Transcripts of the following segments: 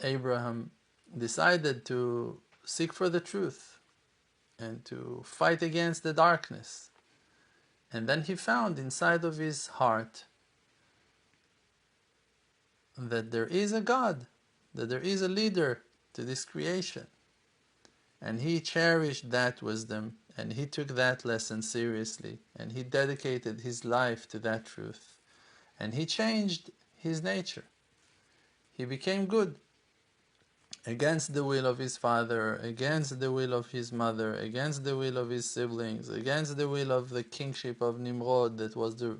Abraham decided to seek for the truth and to fight against the darkness. And then he found inside of his heart that there is a God, that there is a leader to this creation. And he cherished that wisdom, and he took that lesson seriously, and he dedicated his life to that truth. And he changed his nature. He became good, against the will of his father, against the will of his mother, against the will of his siblings, against the will of the kingship of Nimrod, that was the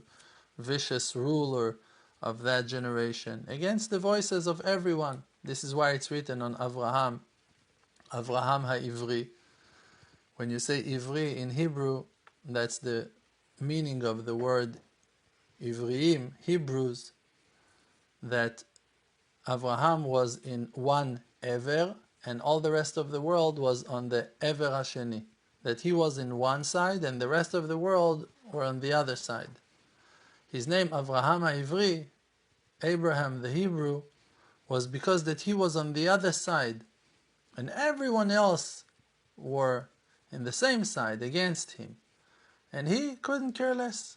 vicious ruler of that generation, against the voices of everyone. This is why it's written on Avraham, Avraham ha-Ivri. When you say Ivri in Hebrew, that's the meaning of the word Ivriim, Hebrews, that Avraham was in one Ever, and all the rest of the world was on the Ever Hasheni. That he was in one side, and the rest of the world were on the other side. His name, Avraham ha-Ivri, Abraham the Hebrew, was because that he was on the other side, and everyone else were in the same side against him. And he couldn't care less.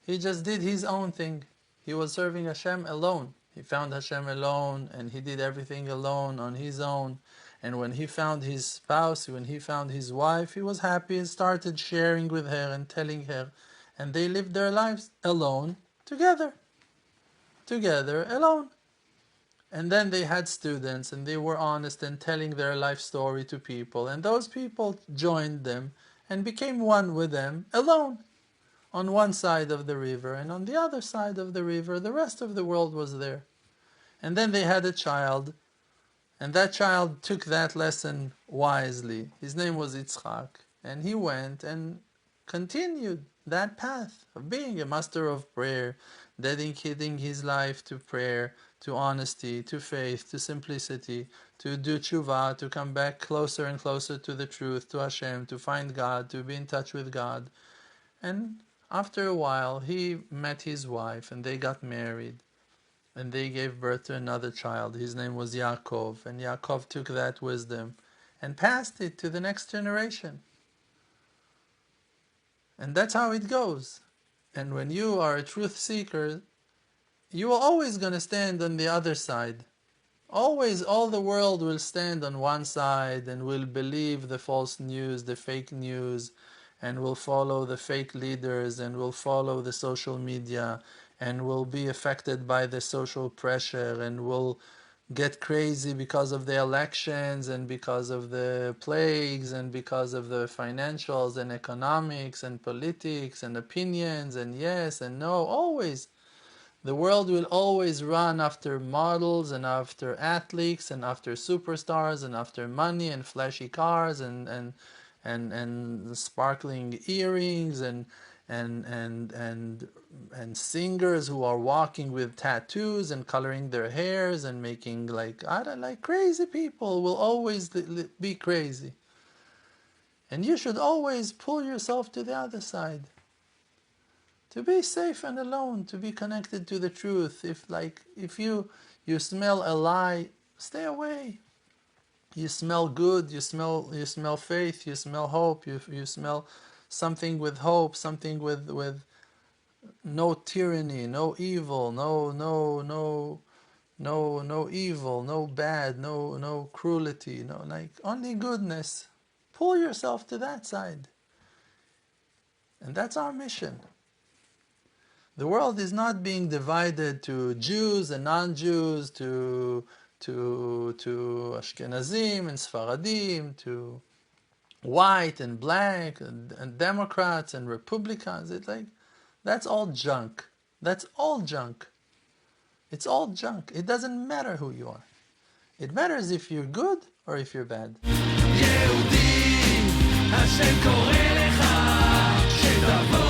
He just did his own thing. He was serving Hashem alone. He found Hashem alone, and he did everything alone on his own. And when he found his spouse, when he found his wife, he was happy and started sharing with her and telling her. And they lived their lives alone, together, alone. And then they had students, and they were honest and telling their life story to people. And those people joined them and became one with them, alone, on one side of the river. And on the other side of the river, the rest of the world was there. And then they had a child, and that child took that lesson wisely. His name was Yitzchak, and he went and continued that path of being a master of prayer, dedicating his life to prayer, to honesty, to faith, to simplicity, to do tshuva, to come back closer and closer to the truth, to Hashem, to find God, to be in touch with God. And after a while, he met his wife, and they got married. And they gave birth to another child. His name was Yaakov. And Yaakov took that wisdom and passed it to the next generation. And that's how it goes. And when you are a truth seeker, you are always going to stand on the other side. Always, all the world will stand on one side and will believe the false news, the fake news, and will follow the fake leaders, and will follow the social media, and will be affected by the social pressure, and will get crazy because of the elections, and because of the plagues, and because of the financials and economics and politics and opinions and yes and no. Always. The world will always run after models and after athletes and after superstars and after money and flashy cars and sparkling earrings and singers who are walking with tattoos and coloring their hairs and making like crazy people will always be crazy. And you should always pull yourself to the other side. To be safe and alone, to be connected to the truth. If you smell a lie, stay away. You smell good, you smell faith, you smell hope, you smell something with hope, something with no tyranny, no evil, no evil, no bad, no cruelty, only goodness. Pull yourself to that side. And that's our mission. The world is not being divided to Jews and non-Jews, to Ashkenazim and Sfaradim, to white and black and Democrats and Republicans. That's all junk. That's all junk. It's all junk. It doesn't matter who you are. It matters if you're good or if you're bad. יהודי, השם קורא לך, שתבוא